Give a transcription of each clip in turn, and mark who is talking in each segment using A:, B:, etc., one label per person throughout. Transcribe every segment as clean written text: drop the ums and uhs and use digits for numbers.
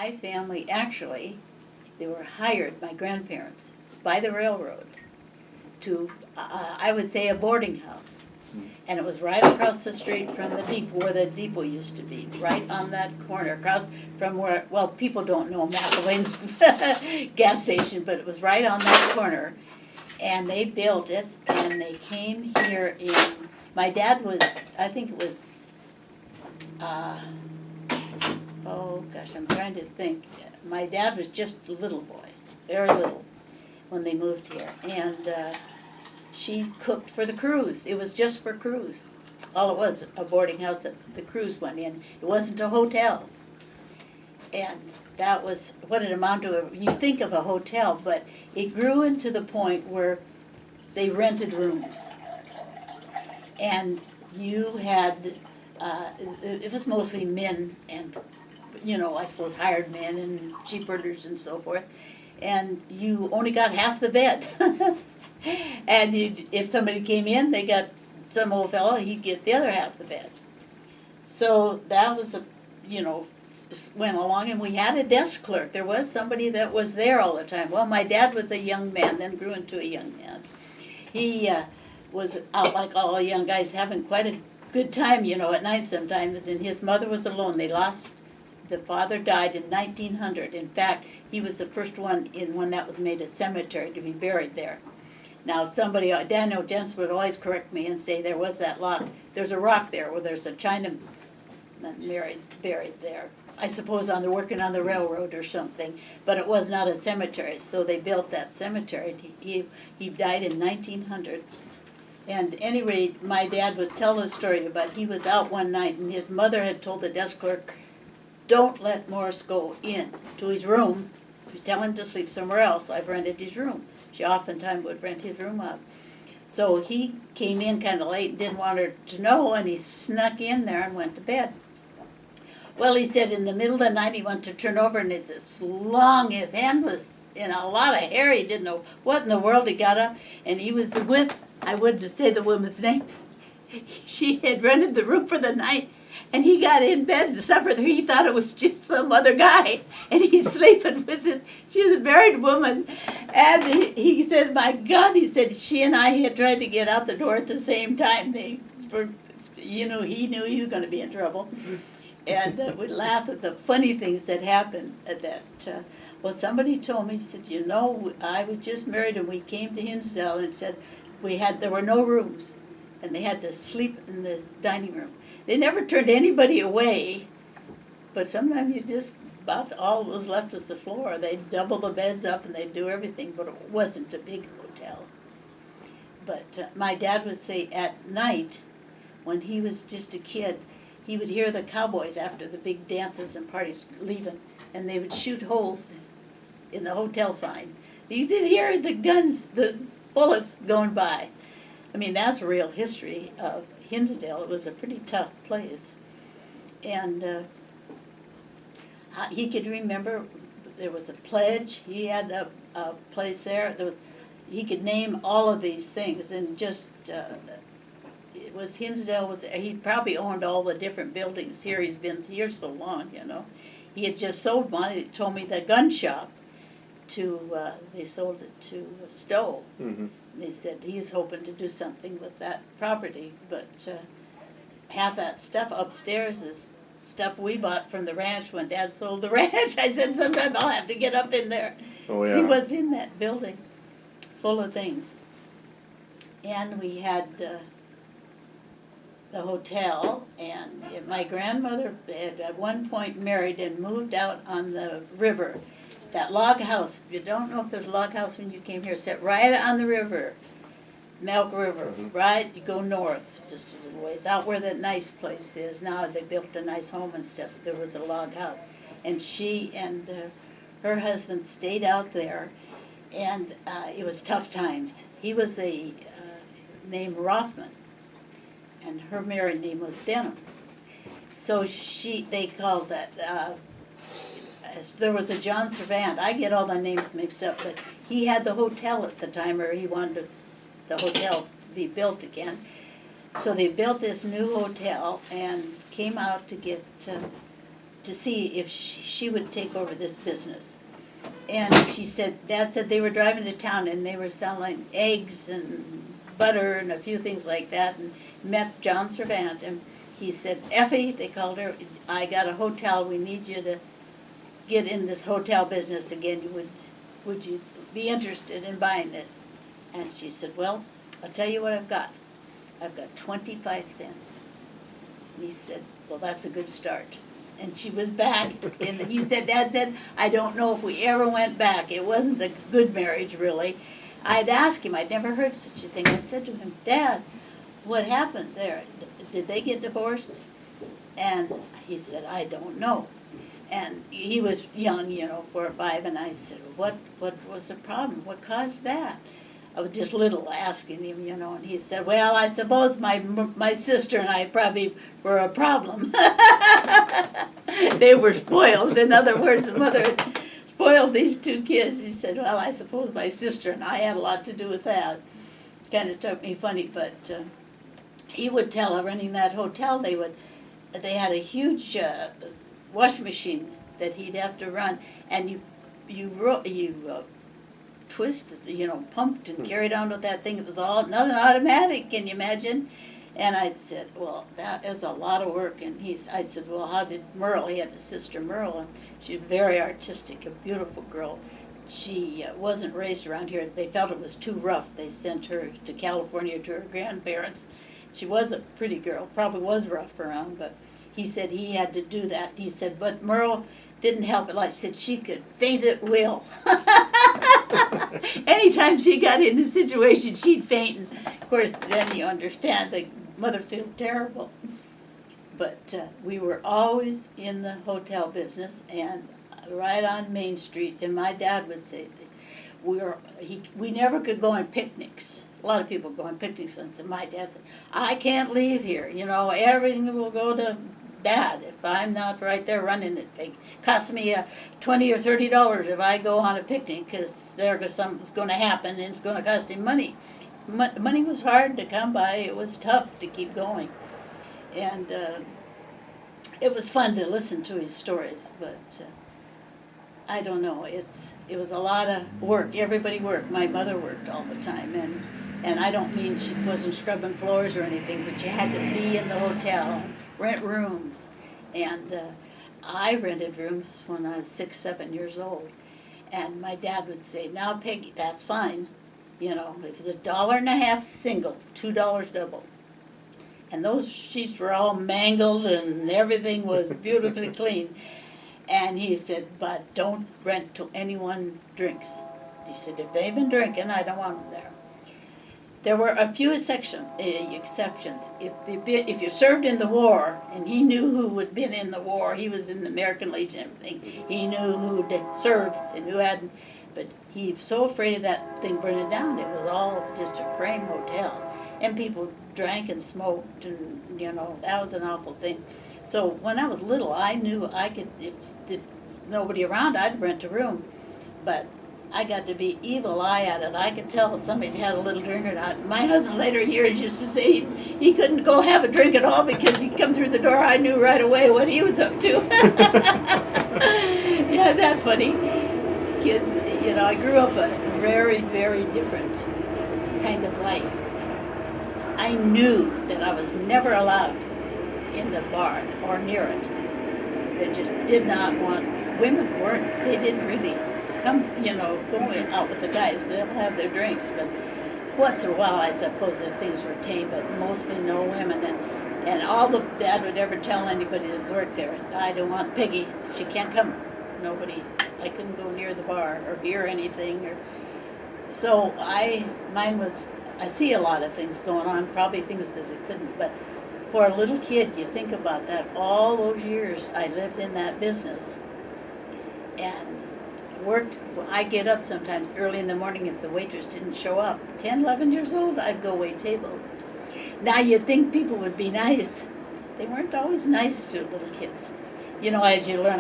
A: my family, actually, they were hired, my grandparents, by the railroad to, I would say, a boarding house. And it was right across the street from the depot, where the depot used to be, right on that corner, across from where, well, people don't know McElwain's gas station, but it was right on that corner. And they built it, and they came here in, my dad was, I think it was, oh gosh, I'm trying to think. My dad was just a little boy, very little, when they moved here. And she cooked for the crews. It was just for crews. All it was, a boarding house that the crews went in. It wasn't a hotel. And that was what it amounted to. You think of a hotel, but it grew into the point where they rented rooms. And you had, it was mostly men and, I suppose hired men and sheepherders and so forth. And you only got half the bed. And if somebody came in, they got some old fellow, he'd get the other half of the bed. So that was went along, and we had a desk clerk. There was somebody that was there all the time. Well, my dad was a young man, then grew into a young man. He was out like all young guys, having quite a good time, at night sometimes, and his mother was alone. The father died in 1900. In fact, he was the first one in one that was made a cemetery to be buried there. Now, Daniel Jens would always correct me and say there was that rock. There's a rock there where there's a Chinaman buried there. I suppose working on the railroad or something, but it was not a cemetery, so they built that cemetery. He died in 1900. And anyway, my dad was telling a story about he was out one night and his mother had told the desk clerk, "Don't let Morris go in to his room. You tell him to sleep somewhere else. I've rented his room." She oftentimes would rent his room out. So he came in kind of late and didn't want her to know, and he snuck in there and went to bed. Well, he said in the middle of the night he went to turn over, and it's as long, his hand was in a lot of hair. He didn't know what in the world. He got up, and he was with, I wouldn't say the woman's name. She had rented the room for the night, and he got in bed to supper. He thought it was just some other guy, and he's sleeping with this. She was a married woman, and he said, "My God," he said, "she and I had tried to get out the door at the same time. He knew he was going to be in trouble." And we'd laugh at the funny things that happened. Somebody told me, said, I was just married, and we came to Hinsdale, and said there were no rooms, and they had to sleep in the dining room. They never turned anybody away, but sometimes about all that was left was the floor. They'd double the beds up and they'd do everything, but it wasn't a big hotel. But my dad would say at night, when he was just a kid, he would hear the cowboys after the big dances and parties leaving, and they would shoot holes in the hotel sign. You could hear the guns, the bullets going by. I mean, that's real history of Hinsdale. It was a pretty tough place. And he could remember there was a pledge. He had a place there. He could name all of these things, and just it was Hinsdale. He probably owned all the different buildings here. He's been here so long, He had just sold one. He told me the gun shop they sold it to Stowe. Mm-hmm. They said he's hoping to do something with that property, but half that stuff upstairs is stuff we bought from the ranch when Dad sold the ranch. I said sometime I'll have to get up in there, see what's in that building, full of things. And we had the hotel, and my grandmother had at one point married and moved out on the river. That log house, you don't know if there's a log house when you came here, set right on the river, Milk River, mm-hmm. Right? You go north just a little ways, out where that nice place is. Now they built a nice home and stuff. There was a log house. And she and her husband stayed out there, and it was tough times. He was named Rothman, and her married name was Denham. So they called that... there was a John Servant. I get all the names mixed up, but he had the hotel at the time, or he wanted the hotel to be built again. So they built this new hotel and came out to get to see if she would take over this business. And she said, Dad said they were driving to town and they were selling eggs and butter and a few things like that, and met John Servant, and he said, Effie, they called her, I got a hotel, we need you to get in this hotel business again. Would you be interested in buying this? And she said, well, I'll tell you what I've got 25 cents. And he said, well, that's a good start. And she was back, and he said, Dad said, I don't know if we ever went back. It wasn't a good marriage, really. I'd asked him, I'd never heard such a thing. I said to him, Dad, what happened there? Did they get divorced? And he said, I don't know. And he was young, 4 or 5, and I said, what was the problem? What caused that? I was just little asking him, and he said, well, I suppose my sister and I probably were a problem. They were spoiled. In other words, the mother had spoiled these 2 kids. He said, well, I suppose my sister and I had a lot to do with that. Kind of took me funny, but he would tell her, running that hotel, they had a huge wash machine that he'd have to run, and you twisted, pumped and carried on with that thing. It was all nothing automatic. Can you imagine? And I said, well, that is a lot of work. And I said, well, how did Merle? He had a sister, Merle, and she's very artistic, a beautiful girl. She wasn't raised around here. They felt it was too rough. They sent her to California to her grandparents. She was a pretty girl, probably was rough around, but he said he had to do that. He said, but Merle didn't help it. Like she said, she could faint at will. Anytime she got in a situation, she'd faint. And of course, then you understand the mother felt terrible. But we were always in the hotel business, and right on Main Street. And my dad would say we never could go on picnics. A lot of people go on picnics, and so my dad said, I can't leave here. Everything will go to bad if I'm not right there running it. It costs me $20 or $30 if I go on a picnic, because something's going to happen and it's going to cost him money. Money was hard to come by. It was tough to keep going. And it was fun to listen to his stories, but I don't know. It was a lot of work. Everybody worked. My mother worked all the time, and I don't mean she wasn't scrubbing floors or anything, but you had to be in the hotel and rent rooms. And I rented rooms when I was 6, 7 years old. And my dad would say, now, Peggy, that's fine. It was $1.50 single, $2 double. And those sheets were all mangled and everything was beautifully clean. And he said, but don't rent to anyone drinks. He said, if they've been drinking, I don't want them there. There were a few exceptions. If you served in the war, and he knew who had been in the war, he was in the American Legion and everything, he knew who had served and who hadn't, but he was so afraid of that thing burning down. It was all just a frame hotel. And people drank and smoked, and, that was an awful thing. So when I was little, I knew I could, if nobody around, I'd rent a room. But I got to be evil eye at it. I could tell if somebody had a little drink or not. My husband later years used to say he couldn't go have a drink at all because he'd come through the door. I knew right away what he was up to. Yeah, that's funny. Kids, I grew up a very, very different kind of life. I knew that I was never allowed in the bar or near it. They just did not want, women they didn't really come, going out with the guys. They'll have their drinks, but once in a while, I suppose, if things were tame, but mostly no women. And all the dad would ever tell anybody that worked there, I don't want Peggy, she can't come. Nobody, I couldn't go near the bar or hear anything. So mine was, I see a lot of things going on, probably things that I couldn't, but for a little kid, you think about that, all those years I lived in that business and worked. I get up sometimes early in the morning if the waitress didn't show up. 10, 11 years old, I'd go wait tables. Now you'd think people would be nice. They weren't always nice to little kids. As you learn,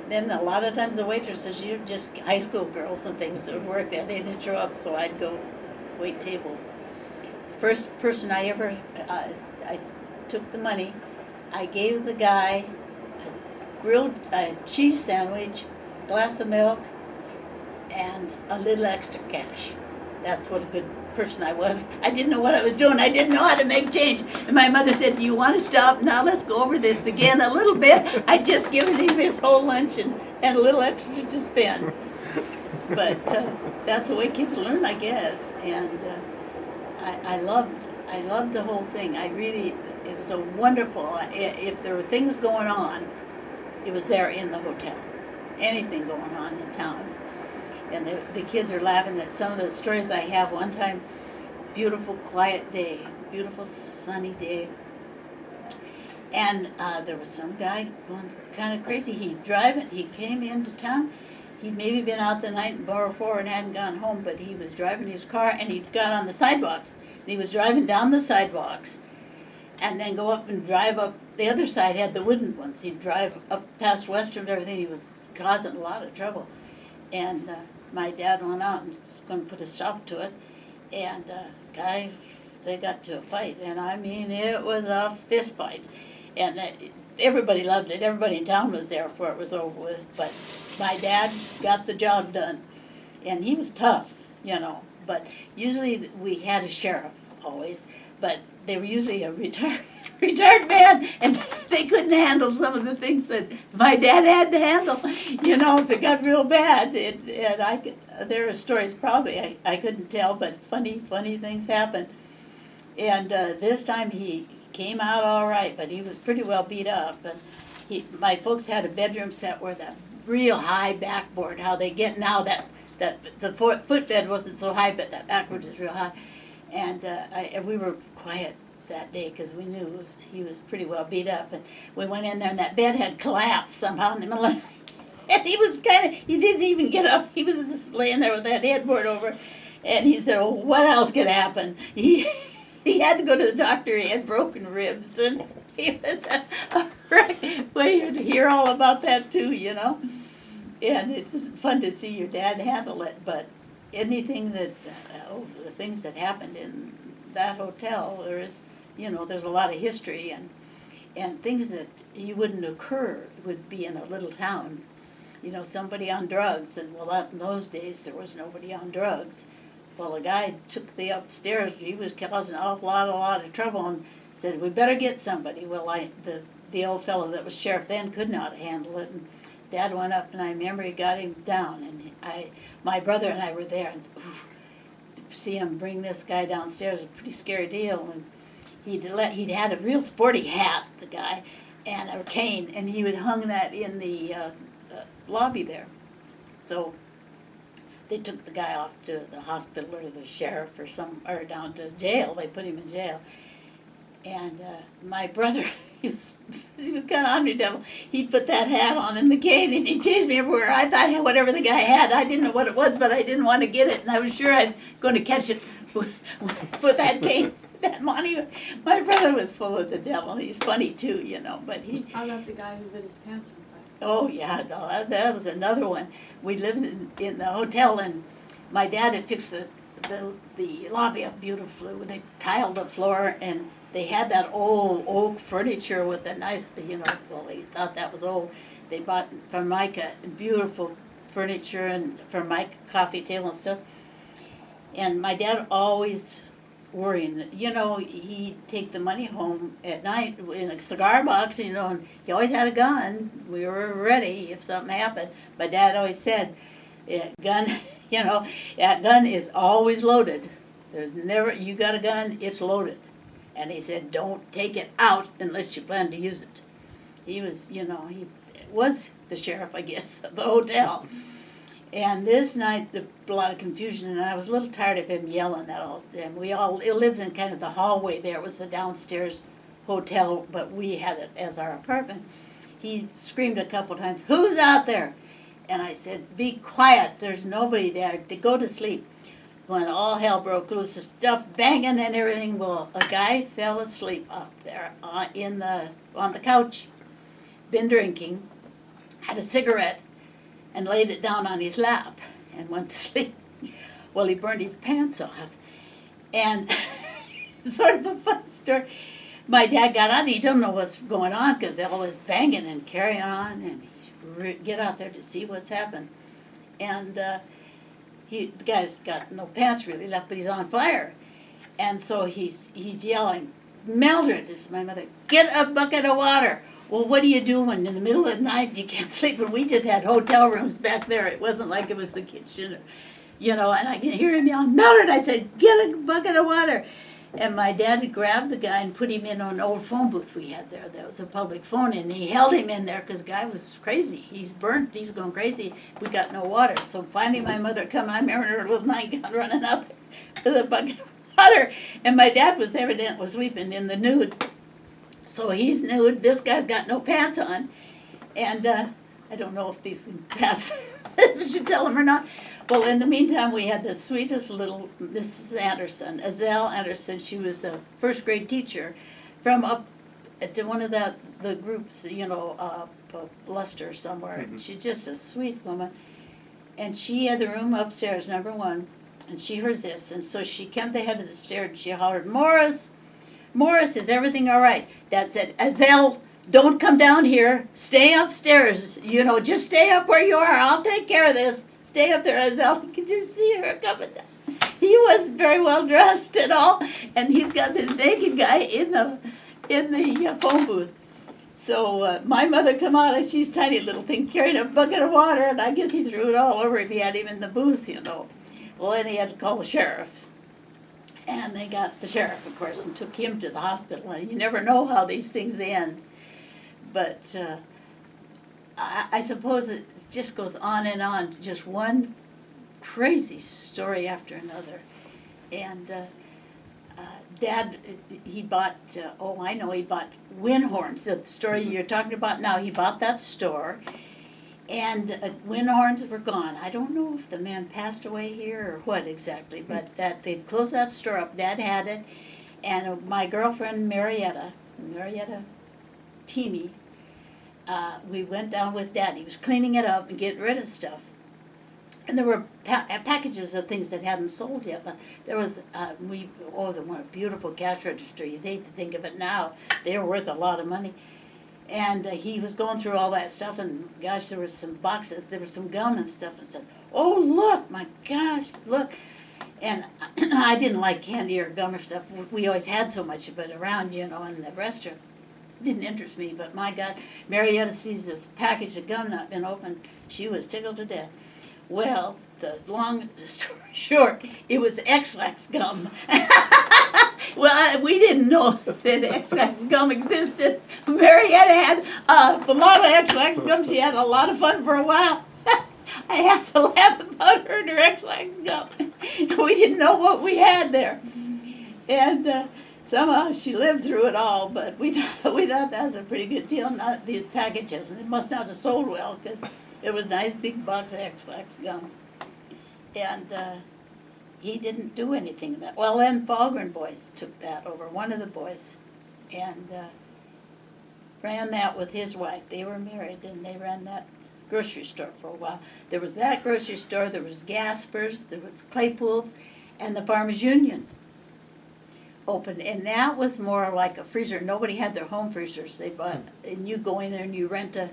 A: then a lot of times the waitresses, you're just high school girls and things that would work there. They didn't show up, so I'd go wait tables. First person I ever, I took the money, I gave the guy grilled cheese sandwich, glass of milk, and a little extra cash. That's what a good person I was. I didn't know what I was doing. I didn't know how to make change. And my mother said, "Do you want to stop? Now let's go over this again a little bit." I'd just given him his whole lunch and a little extra to spend. But that's the way kids learn, I guess. And I loved the whole thing. It was a wonderful, if there were things going on, it was there in the hotel. Anything going on in town. And the kids are laughing at some of the stories I have. One time, beautiful, quiet day, beautiful, sunny day. And there was some guy going kind of crazy. He came into town. He'd maybe been out the night in Borough 4 and hadn't gone home, but he was driving his car and he got on the sidewalks. And he was driving down the sidewalks and then go up and drive up. The other side had the wooden ones. He'd drive up past Western and everything. He was causing a lot of trouble. And my dad went out and was going to put a stop to it. And they got to a fight. And I mean, it was a fist fight. And everybody loved it. Everybody in town was there before it was over with. But my dad got the job done. And he was tough, But usually we had a sheriff always. But they were usually a retired man, and they couldn't handle some of the things that my dad had to handle. If it got real bad, there are stories probably I couldn't tell, but funny things happened. And this time he came out all right, but he was pretty well beat up. And my folks had a bedroom set where the real high backboard, how they get now that the footbed wasn't so high, but that backboard is real high. And we were quiet that day because we knew he was pretty well beat up. And we went in there and that bed had collapsed somehow in the middle of and he didn't even get up. He was just laying there with that headboard over. And he said, "Well, what else could happen?" He had to go to the doctor. He had broken ribs. And it was a wreck. Well, you hear all about that too, And it was fun to see your dad handle it. But anything that, the things that happened in that hotel, there's a lot of history and things that you wouldn't occur would be in a little town. Somebody on drugs, and in those days there was nobody on drugs. Well, a guy took the upstairs. He was causing an awful lot of trouble, and said, "We better get somebody." Well, the old fellow that was sheriff then could not handle it, and Dad went up, and I remember he got him down, and my brother and I were there, and see him bring this guy downstairs, a pretty scary deal. And he'd had a real sporty hat, the guy, and a cane, and he would hung that in the lobby there. So they took the guy off to the hospital or the sheriff or down to jail. They put him in jail. And my brother, he was kind of hungry devil. He'd put that hat on and the cane, and he chased me everywhere. I thought whatever the guy had, I didn't know what it was, but I didn't want to get it, and I was sure I'd going to catch it with that cane. That money. My brother was full of the devil. He's funny too, But he.
B: How about the guy who lit his pants on fire?
A: Oh yeah, no, that was another one. We lived in the hotel, and my dad had fixed the lobby up beautifully. They tiled the floor, and they had that old oak furniture with the nice, well, they thought that was old. They bought from Micah beautiful furniture and from Micah coffee table and stuff. And my dad always worrying, he'd take the money home at night in a cigar box, and he always had a gun. We were ready if something happened. My dad always said, gun, that gun is always loaded. There's never, you got a gun, it's loaded. And he said, don't take it out unless you plan to use it. He was, he was the sheriff, I guess, of the hotel. And this night, a lot of confusion, and I was a little tired of him yelling at all. And we all lived in kind of the hallway there. It was the downstairs hotel, but we had it as our apartment. He screamed a couple times, "Who's out there?" And I said, "Be quiet, there's nobody there, to go to sleep." When all hell broke loose, the stuff banging and everything, well, a guy fell asleep up there on the couch, been drinking, had a cigarette, and laid it down on his lap and went to sleep. Well, he burned his pants off. And sort of a fun story. my dad got out, he don't know what's going on, because all this banging and carrying on, and he get out there to see what's happened. And the guy's got no pants really left, but he's on fire. And so he's yelling, Mildred, it's my mother, get a bucket of water. Well, what do you do when in the middle of the night you can't sleep? And we just had hotel rooms back there. It wasn't like it was the kitchen, and I can hear him yelling, Mildred, I said, get a bucket of water. And my dad grabbed the guy and put him in an old phone booth we had there. That was a public phone, and he held him in there because the guy was crazy. He's burnt. He's going crazy. We got no water. So finally my mother come. I remember her little nightgown running up with a bucket of water. And my dad was evidently sleeping in the nude. So he's nude. This guy's got no pants on. And I don't know if these can pass. If I should tell him or not. Well, in the meantime, we had the sweetest little Mrs. Anderson, Azelle Anderson. She was a first grade teacher from up to one of the groups, Leicester somewhere.
C: Mm-hmm.
A: She's just a sweet woman. And she had the room upstairs, number 1, and she heard this. And so she came to the head of the stairs and she hollered, Morris, is everything all right? Dad said, Azelle, don't come down here. Stay upstairs. Just stay up where you are. I'll take care of this. Stay up there, Azelle. You could just see her coming down. He wasn't very well dressed at all, and he's got this naked guy in the phone booth. So my mother come out, and she's tiny little thing, carrying a bucket of water, and I guess he threw it all over if he had him in the booth, Well, then he had to call the sheriff. And they got the sheriff, of course, and took him to the hospital. And you never know how these things end. But I suppose it just goes on and on, just one crazy story after another. And Dad, he bought, he bought wind horns, the story you're talking about now. He bought that store, and wind horns were gone. I don't know if the man passed away here or what exactly, but that they'd closed that store up. Dad had it, and my girlfriend Marietta Teeny, we went down with Dad. He was cleaning it up and getting rid of stuff. And there were packages of things that hadn't sold yet. But there was, they were a beautiful cash register. You hate to think of it now. They were worth a lot of money. And he was going through all that stuff, and gosh, there were some boxes. There was some gum and stuff, and said, oh, look, my gosh, look. And I didn't like candy or gum or stuff. We always had so much of it around, in the restaurant. Didn't interest me, but my God, Marietta sees this package of gum not been opened. She was tickled to death. Well, the long story short, it was X-Lax gum. Well, we didn't know that X-Lax gum existed. Marietta had a lot of X-Lax gum. She had a lot of fun for a while. I have to laugh about her and her X-Lax gum. We didn't know what we had there. And somehow she lived through it all, but we thought that was a pretty good deal, not these packages. And it must not have sold well, because it was a nice big box of X-Lax gum. And he didn't do anything of that. Well, then Falgren boys took that over, one of the boys, and ran that with his wife. They were married, and they ran that grocery store for a while. There was that grocery store, there was Gasper's, there was Claypool's, and the Farmers Union opened. And that was more like a freezer. Nobody had their home freezers. They bought, and you go in there and you rent a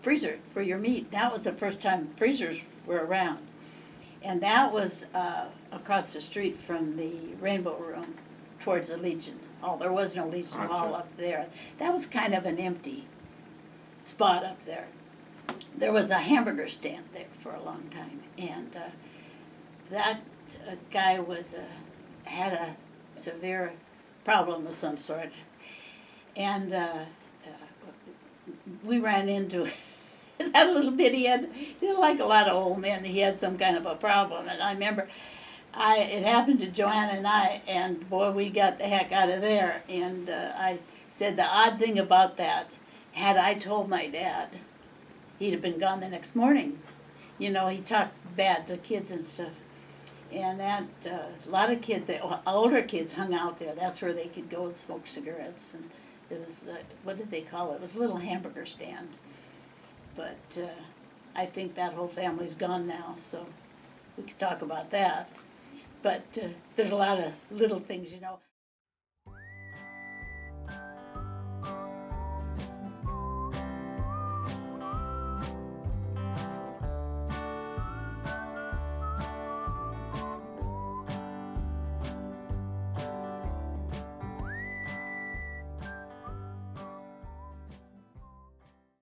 A: freezer for your meat. That was the first time freezers were around. And that was across the street from the Rainbow Room towards the Legion Hall. There was no Legion Hall up there. That was kind of an empty spot up there. There was a hamburger stand there for a long time. And that guy had a severe problem of some sort. And we ran into that little bit. He had, like a lot of old men, he had some kind of a problem. And I remember it happened to Joanna and I, and boy, we got the heck out of there. And I said the odd thing about that, had I told my dad, he'd have been gone the next morning. He talked bad to kids and stuff. And that, a lot of kids, older kids hung out there. That's where they could go and smoke cigarettes. And it was, what did they call it? It was a little hamburger stand. But I think that whole family's gone now, so we could talk about that. But there's a lot of little things,